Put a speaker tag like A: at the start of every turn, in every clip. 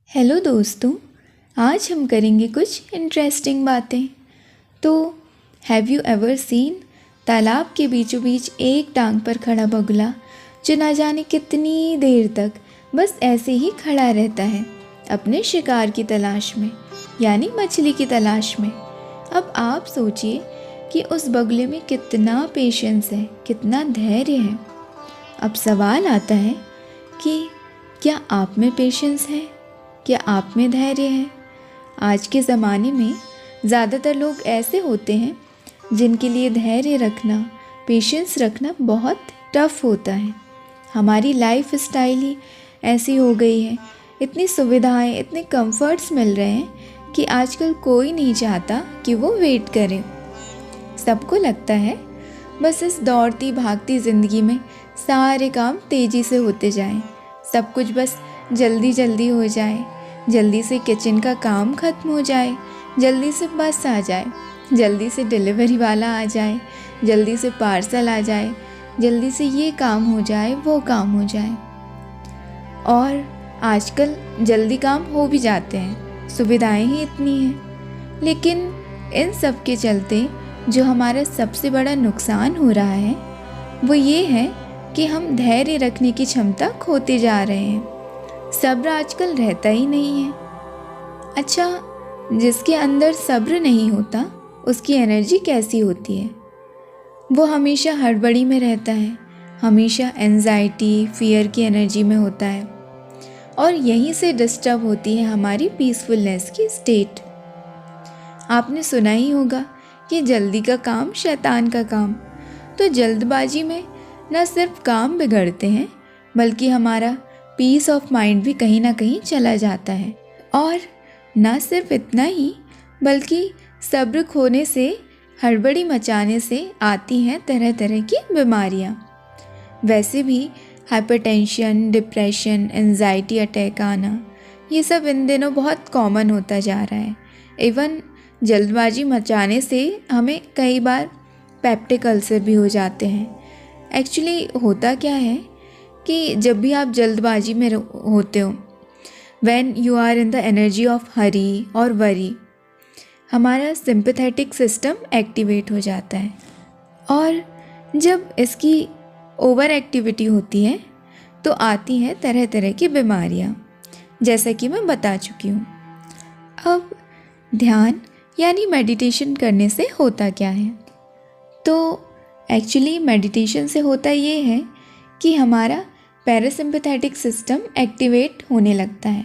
A: Hello दोस्तों, आज हम करेंगे कुछ इंटरेस्टिंग बातें। तो हैव यू एवर सीन तालाब के बीचों बीच एक टांग पर खड़ा बगुला जो ना जाने कितनी देर तक बस ऐसे ही खड़ा रहता है अपने शिकार की तलाश में, यानी मछली की तलाश में। अब आप सोचिए कि उस बगुले में कितना पेशेंस है, कितना धैर्य है। अब सवाल आता है कि क्या आप में पेशेंस है, क्या आप में धैर्य है? आज के ज़माने में ज़्यादातर लोग ऐसे होते हैं जिनके लिए धैर्य रखना, पेशेंस रखना बहुत टफ होता है। हमारी लाइफ स्टाइल ही ऐसी हो गई है, इतनी सुविधाएं, इतने कंफर्ट्स मिल रहे हैं कि आजकल कोई नहीं चाहता कि वो वेट करे। सबको लगता है बस इस दौड़ती भागती ज़िंदगी में सारे काम तेज़ी से होते जाएं, सब कुछ बस जल्दी जल्दी हो जाए, जल्दी से किचन का काम ख़त्म हो जाए, जल्दी से बस आ जाए, जल्दी से डिलीवरी वाला आ जाए, जल्दी से पार्सल आ जाए, जल्दी से ये काम हो जाए, वो काम हो जाए। और आजकल जल्दी काम हो भी जाते हैं, सुविधाएं ही इतनी हैं। लेकिन इन सब के चलते जो हमारा सबसे बड़ा नुकसान हो रहा है वो ये है कि हम धैर्य रखने की क्षमता खोते जा रहे हैं। सब्र आजकल रहता ही नहीं है। अच्छा, जिसके अंदर सब्र नहीं होता उसकी एनर्जी कैसी होती है? वो हमेशा हड़बड़ी में रहता है, हमेशा एंजाइटी, फियर की एनर्जी में होता है, और यहीं से डिस्टर्ब होती है हमारी पीसफुलनेस की स्टेट। आपने सुना ही होगा कि जल्दी का काम शैतान का काम। तो जल्दबाजी में न सिर्फ काम बिगड़ते हैं बल्कि हमारा पीस ऑफ माइंड भी कहीं ना कहीं चला जाता है। और ना सिर्फ इतना ही बल्कि सब्र खोने से, हड़बड़ी मचाने से आती हैं तरह तरह की बीमारियाँ। वैसे भी हाइपरटेंशन, डिप्रेशन, एंजाइटी अटैक आना, ये सब इन दिनों बहुत कॉमन होता जा रहा है। इवन जल्दबाजी मचाने से हमें कई बार पेप्टिक अल्सर भी हो जाते हैं। एक्चुअली होता क्या है कि जब भी आप जल्दबाजी में होते हो, when you are in the energy of hurry और वरी, हमारा सिंपैथेटिक सिस्टम एक्टिवेट हो जाता है। और जब इसकी ओवर एक्टिविटी होती है तो आती हैं तरह तरह की बीमारियाँ, जैसा कि मैं बता चुकी हूँ। अब ध्यान यानी मेडिटेशन करने से होता क्या है? तो एक्चुअली मेडिटेशन से होता ये है कि हमारा पैरासिम्पैथेटिक सिस्टम एक्टिवेट होने लगता है।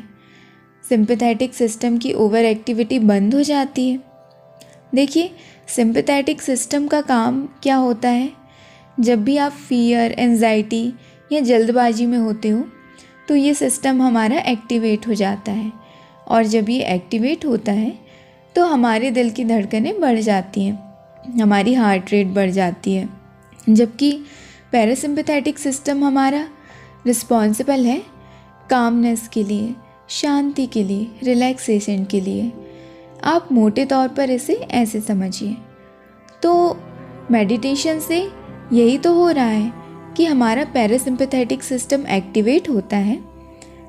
A: सिंपैथेटिक सिस्टम की ओवर एक्टिविटी बंद हो जाती है। देखिए, सिंपैथेटिक सिस्टम का काम क्या होता है? जब भी आप फियर, एंजाइटी या जल्दबाजी में होते हो तो ये सिस्टम हमारा एक्टिवेट हो जाता है, और जब ये एक्टिवेट होता है तो हमारे दिल की धड़कनें बढ़ जाती हैं, हमारी हार्ट रेट बढ़ जाती है। जबकि पैरासिम्पैथेटिक सिस्टम हमारा रिस्पॉन्सिबल है कामनेस के लिए, शांति के लिए, रिलैक्सेशन के लिए। आप मोटे तौर पर इसे ऐसे समझिए। तो मेडिटेशन से यही तो हो रहा है कि हमारा पैरासिम्पैथेटिक सिस्टम एक्टिवेट होता है,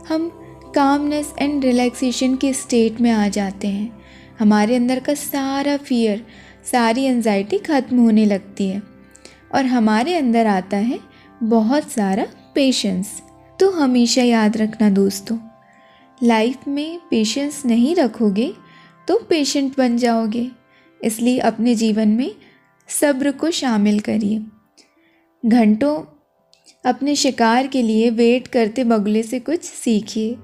A: हम कामनेस एंड रिलैक्सेशन के स्टेट में आ जाते हैं, हमारे अंदर का सारा फियर, सारी एंजाइटी ख़त्म होने लगती है, और हमारे अंदर आता है बहुत सारा पेशेंस। तो हमेशा याद रखना दोस्तों, लाइफ में पेशेंस नहीं रखोगे तो पेशेंट बन जाओगे। इसलिए अपने जीवन में सब्र को शामिल करिए। घंटों अपने शिकार के लिए वेट करते बगुले से कुछ सीखिए,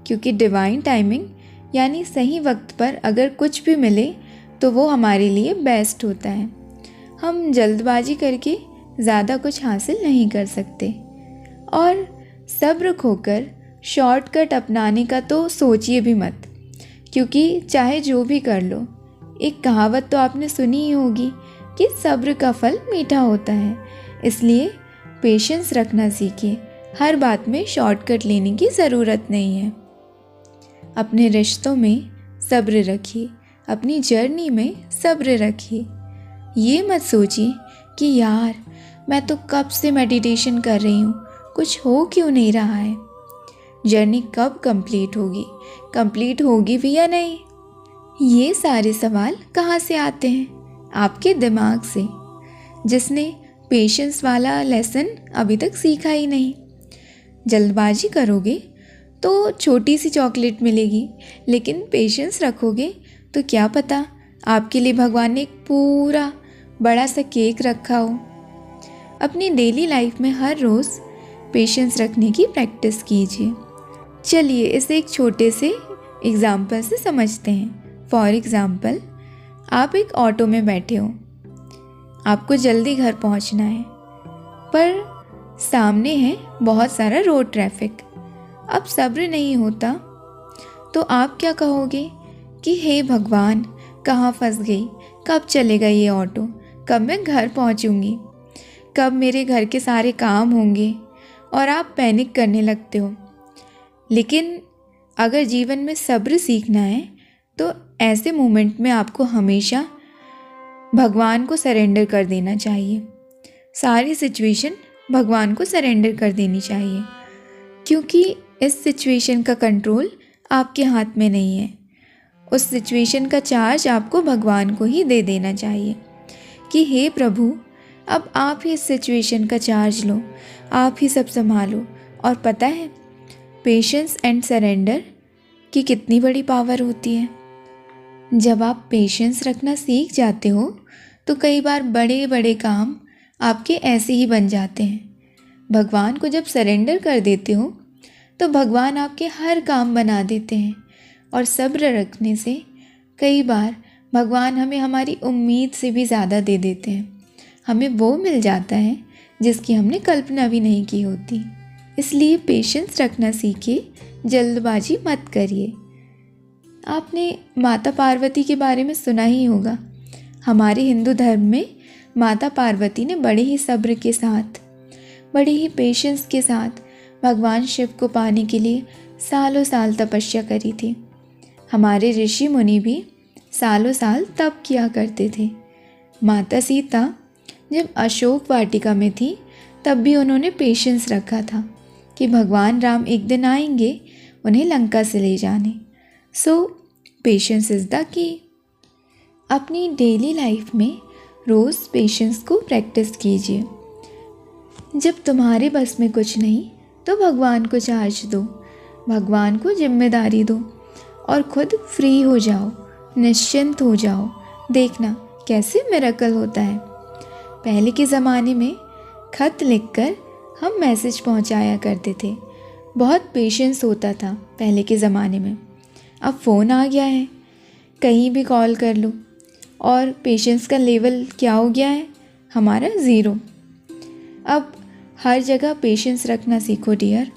A: क्योंकि डिवाइन टाइमिंग यानी सही वक्त पर अगर कुछ भी मिले तो वो हमारे लिए बेस्ट होता है। हम जल्दबाजी करके ज़्यादा कुछ हासिल नहीं कर सकते, और सब्र खोकर शॉर्टकट अपनाने का तो सोचिए भी मत, क्योंकि चाहे जो भी कर लो, एक कहावत तो आपने सुनी ही होगी कि सब्र का फल मीठा होता है। इसलिए पेशेंस रखना सीखिए, हर बात में शॉर्टकट लेने की ज़रूरत नहीं है। अपने रिश्तों में सब्र रखिए, अपनी जर्नी में सब्र रखिए। ये मत सोचिए कि यार मैं तो कब से मेडिटेशन कर रही हूँ, कुछ हो क्यों नहीं रहा है। जर्नी कब कंप्लीट होगी भी या नहीं? ये सारे सवाल कहाँ से आते हैं? आपके दिमाग से, जिसने पेशेंस वाला लेसन अभी तक सीखा ही नहीं। जल्दबाजी करोगे तो छोटी सी चॉकलेट मिलेगी, लेकिन पेशेंस रखोगे तो क्या पता आपके लिए भगवान ने एक पूरा बड़ा सा केक रखा हो। अपनी डेली लाइफ में हर रोज़ पेशेंस रखने की प्रैक्टिस कीजिए। चलिए इसे एक छोटे से एग्ज़ाम्पल से समझते हैं। फॉर एग्ज़ाम्पल, आप एक ऑटो में बैठे हो, आपको जल्दी घर पहुंचना है, पर सामने है बहुत सारा रोड ट्रैफिक। अब सब्र नहीं होता तो आप क्या कहोगे कि हे भगवान, कहाँ फंस गई, कब चलेगा ये ऑटो, कब मैं घर पहुंचूंगी, कब मेरे घर के सारे काम होंगे, और आप पैनिक करने लगते हो। लेकिन अगर जीवन में सब्र सीखना है तो ऐसे मोमेंट में आपको हमेशा भगवान को सरेंडर कर देना चाहिए। सारी सिचुएशन भगवान को सरेंडर कर देनी चाहिए, क्योंकि इस सिचुएशन का कंट्रोल आपके हाथ में नहीं है। उस सिचुएशन का चार्ज आपको भगवान को ही दे देना चाहिए कि हे प्रभु, अब आप ही इस सिचुएशन का चार्ज लो, आप ही सब संभालो। और पता है पेशेंस एंड सरेंडर की कितनी बड़ी पावर होती है। जब आप पेशेंस रखना सीख जाते हो तो कई बार बड़े बड़े काम आपके ऐसे ही बन जाते हैं। भगवान को जब सरेंडर कर देते हो तो भगवान आपके हर काम बना देते हैं। और सब्र रखने से कई बार भगवान हमें हमारी उम्मीद से भी ज़्यादा दे देते हैं। हमें वो मिल जाता है जिसकी हमने कल्पना भी नहीं की होती। इसलिए पेशेंस रखना सीखिए, जल्दबाजी मत करिए। आपने माता पार्वती के बारे में सुना ही होगा। हमारे हिंदू धर्म में माता पार्वती ने बड़े ही सब्र के साथ, बड़े ही पेशेंस के साथ भगवान शिव को पाने के लिए सालों साल तपस्या करी थी। हमारे ऋषि मुनि भी सालों साल तप किया करते थे। माता सीता जब अशोक वाटिका में थी तब भी उन्होंने पेशेंस रखा था कि भगवान राम एक दिन आएंगे उन्हें लंका से ले जाने। सो पेशेंस इज़ द की। अपनी डेली लाइफ में रोज़ पेशेंस को प्रैक्टिस कीजिए। जब तुम्हारे बस में कुछ नहीं तो भगवान को चार्ज दो, भगवान को जिम्मेदारी दो और खुद फ्री हो जाओ, निश्चिंत हो जाओ। देखना कैसे मिरेकल होता है। पहले के ज़माने में खत लिखकर हम मैसेज पहुंचाया करते थे। बहुत पेशेंस होता था पहले के ज़माने में। अब फ़ोन आ गया है, कहीं भी कॉल कर लो, और पेशेंस का लेवल क्या हो गया है हमारा, ज़ीरो। अब हर जगह पेशेंस रखना सीखो डियर,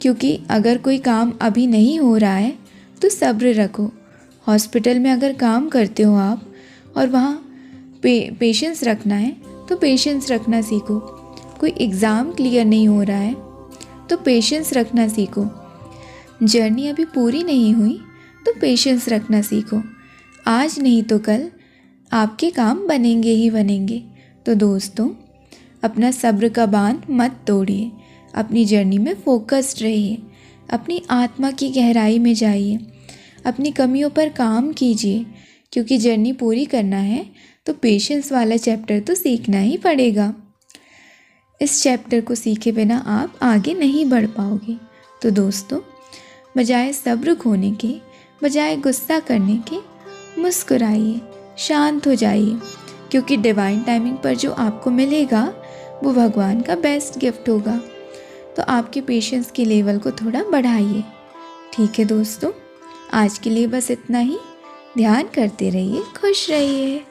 A: क्योंकि अगर कोई काम अभी नहीं हो रहा है तो सब्र रखो। हॉस्पिटल में अगर काम करते हो आप और वहाँ पेशेंस रखना है तो पेशेंस रखना सीखो। कोई एग्ज़ाम क्लियर नहीं हो रहा है तो पेशेंस रखना सीखो। जर्नी अभी पूरी नहीं हुई तो पेशेंस रखना सीखो। आज नहीं तो कल आपके काम बनेंगे ही बनेंगे। तो दोस्तों, अपना सब्र का बांध मत तोड़िए, अपनी जर्नी में फोकस्ड रहिए, अपनी आत्मा की गहराई में जाइए, अपनी कमियों पर काम कीजिए, क्योंकि जर्नी पूरी करना है तो पेशेंस वाला चैप्टर तो सीखना ही पड़ेगा। इस चैप्टर को सीखे बिना आप आगे नहीं बढ़ पाओगे। तो दोस्तों, बजाय सब्र खोने के, बजाय गुस्सा करने के, मुस्कुराइए, शांत हो जाइए, क्योंकि डिवाइन टाइमिंग पर जो आपको मिलेगा वो भगवान का बेस्ट गिफ्ट होगा। तो आपके पेशेंस के लेवल को थोड़ा बढ़ाइए। ठीक है दोस्तों, आज के लिए बस इतना ही। ध्यान करते रहिए, खुश रहिए।